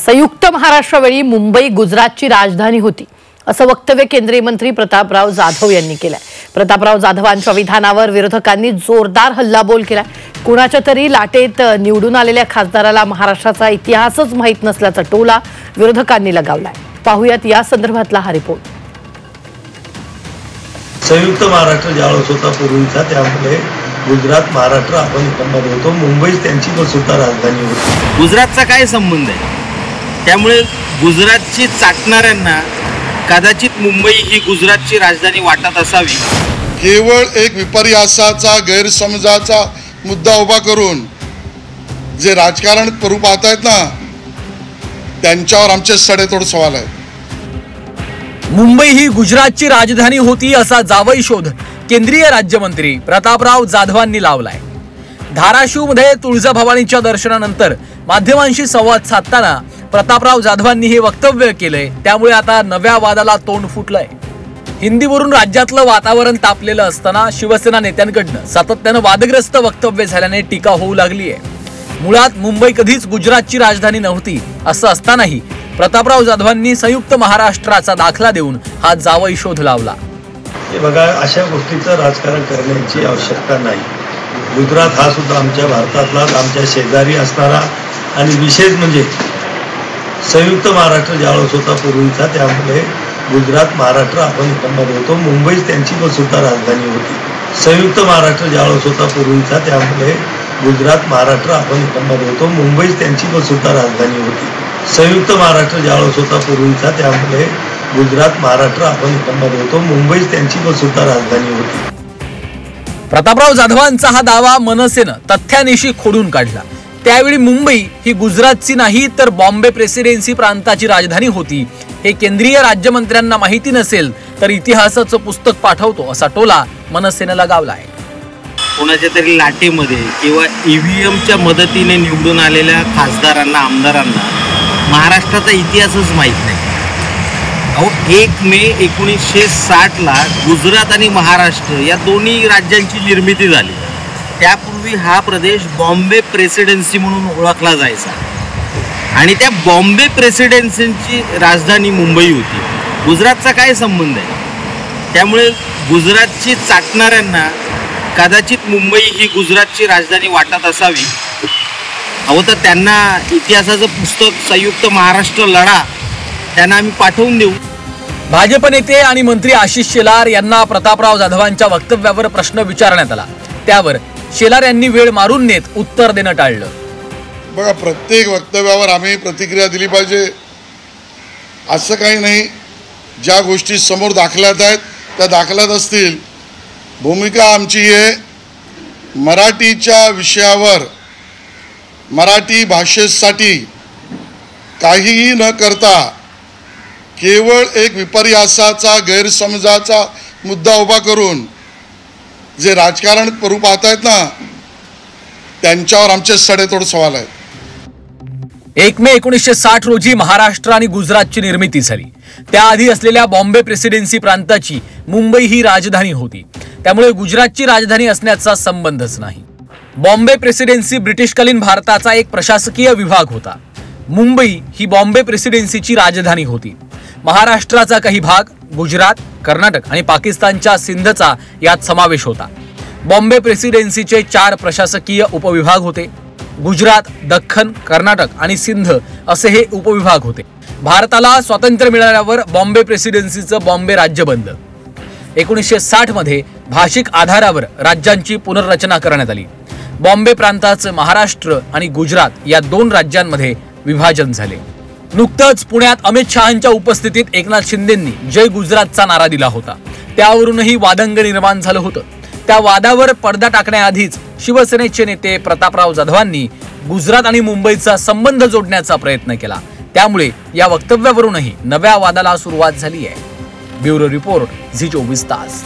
संयुक्त महाराष्ट्रावेळी मुंबई गुजरातची राजधानी होती असं वक्तव्य केंद्रीय मंत्री प्रतापराव जाधव यांनी केलंय। प्रतापराव जाधवांच्या विधानावर विरोधकांनी जोरदार हल्लाबोल केला। कुणाच्या तरी लाटेत निवडून आलेल्या खासदाराला महाराष्ट्राचा इतिहासच माहित नसल्याचा टोला विरोधकांनी लगावलाय। पाहूयात या संदर्भातला हा रिपोर्ट। संयुक्त महाराष्ट्र ज्यावेळेस होता पूर्वीचा, त्यामुळे गुजरात महाराष्ट्र आपण एकंदर होतो। मुंबईच त्यांची सुद्धा राजधानी होती। गुजरातचा काय संबंध आहे? त्यामुळे गुजरातची चाटणाऱ्यांना कदाचित मुंबई ही गुजरातची राजधानी वाटत असावी। केवळ एक विपर्यासाचा गैरसमजाचा मुद्दा उभा करून जे राजकारण करू पाहतायत ना, त्यांच्यावर आमचे सडेतोड सवाल आहेत। मुंबई ही गुजरातची राजधानी होती असा जावई शोध केंद्रीय राज्यमंत्री प्रतापराव जाधवांनी लावलाय। धाराशिवमध्ये तुळजाभवानीच्या दर्शनानंतर माध्यमांशी संवाद साधताना प्रतापराव जाधवांनी हे वक्तव्य केलंय। त्यामुळे आता नव्या वादाला तोंड फुटलंय। हिंदीवरून राज्यातलं वातावरण तापलेलं असताना शिवसेना नेत्यांकडनं सातत्यानं वादग्रस्त वक्तव्य झाल्याने टीका होऊ लागली आहे। मुळात मुंबई कधीच गुजरातची राजधानी नव्हती असं असतानाही प्रतापराव जाधवांनी संयुक्त महाराष्ट्राचा दाखला देऊन हा जावई शोध लावला। हे बघा, अशा गोष्टीचं राजकारण करण्याची आवश्यकता नाही। गुजरात हा सुद्धा आमच्या भारतातला, आमच्या शेजारी असणारा आणि विशेष म्हणजे संयुक्त महाराष्ट्र ज्यावेळेस होता पूर्वीचा, त्यामुळे गुजरात महाराष्ट्र आपण एकंदर होतो। मुंबईच त्यांची सुद्धा राजधानी होती। संयुक्त महाराष्ट्र ज्यावेळेस होता पूर्वीचा, त्यामुळे गुजरात महाराष्ट्र आपण एकंदर होतो। मुंबईच त्यांची सुद्धा राजधानी होती। संयुक्त महाराष्ट्र ज्यावेळेस होता पूर्वीचा, त्यामुळे गुजरात महाराष्ट्र आपण एकंदर होतो। मुंबईच त्यांची सुद्धा राजधानी होती। प्रतापराव जाधवांचा हा दावा मनसेनं तथ्यानिशी खोडून काढला। त्यावेळी मुंबई ही गुजरातची नाही तर बॉम्बे प्रेसिडेन्सी प्रांताची राजधानी होती। हे केंद्रीय राज्यमंत्र्यांना माहिती नसेल तर इतिहासाचं पुस्तक पाठवतो असा टोला मनसेनं लगावलाय। कोणाच्या तरी लाटेमध्ये किंवा ईव्हीएमच्या मदतीने निवडून आलेल्या खासदारांना, आमदारांना महाराष्ट्राचा इतिहासच माहीत नाही। अहो, 1 मे 1960ला गुजरात आणि महाराष्ट्र या दोन्ही राज्यांची निर्मिती झाली। त्यापूर्वी हा प्रदेश बॉम्बे प्रेसिडेन्सी म्हणून ओळखला जायचा आणि त्या बॉम्बे प्रेसिडेन्सीची राजधानी मुंबई होती। गुजरातचा काय संबंध आहे? त्यामुळे गुजरातची चाटणाऱ्यांना कदाचित मुंबई ही गुजरातची राजधानी वाटत असावी। अहो, तर त्यांना इतिहासाचं पुस्तक संयुक्त महाराष्ट्र लढा त्यांना आम्ही पाठवून देऊ। भाजप नेते आणि मंत्री आशिष शेलार यांना प्रतापराव जाधवांच्या वक्तव्यावर प्रश्न विचारण्यात आला। त्यावर शेलार यांनी वेळ मारून नेत उत्तर देणं टाळलं। बघा, प्रत्येक वक्तव्यावर आम्ही प्रतिक्रिया दिली पाहिजे असं काही नाही। ज्या गोष्टी समोर दाखल्यात आहेत त्या दाखल्यात असतील। भूमिका आमची आहे मराठीच्या विषयावर, मराठी भाषेसाठी काहीही न करता केवळ एक विपर्यासाचा गैरसमजाचा मुद्दा उभा करून जे राजकारण करू पाहतायत ना, त्यांच्यावर आमचे सडेतोड सवाल आहेत। 1 मे 1960 रोजी महाराष्ट्र आणि गुजरातची निर्मिती झाली। त्याआधी असलेल्या बॉम्बे प्रेसिडेन्सी प्रांताची मुंबई ही राजधानी होती। त्यामुळे गुजरातची राजधानी असण्याचा संबंधच नाही। बॉम्बे प्रेसिडेन्सी ब्रिटिशकालीन भारताचा एक प्रशासकीय विभाग होता। मुंबई ही बॉम्बे प्रेसिडेन्सीची राजधानी होती। महाराष्ट्राचा काही भाग, गुजरात, कर्नाटक आणि पाकिस्तानच्या सिंधचा यात समावेश होता। बॉम्बे प्रेसिडेन्सीचे 4 प्रशासकीय उपविभाग होते। गुजरात, दख्खन, कर्नाटक आणि सिंध असे हे उपविभाग होते। भारताला स्वातंत्र्य मिळाल्यावर बॉम्बे प्रेसिडेन्सीचं बॉम्बे राज्य बनलं। 1960 मध्ये भाषिक आधारावर राज्यांची पुनर्रचना करण्यात आली। बॉम्बे प्रांताचं महाराष्ट्र आणि गुजरात या 2 राज्यांमध्ये विभाजन झाले। नुकतंच पुण्यात अमित शहांच्या उपस्थितीत एकनाथ शिंदेंनी जय गुजरातचा नारा दिला होता। त्यावरूनही वादंग निर्माण झालं होतं। त्या वादावर पडदा टाकण्याआधीच शिवसेनेचे नेते प्रतापराव जाधवांनी गुजरात आणि मुंबईचा संबंध जोडण्याचा प्रयत्न केला। त्यामुळे या वक्तव्यावरूनही नव्या वादाला सुरुवात झाली आहे। ब्युरो रिपोर्ट, झी 24 तास।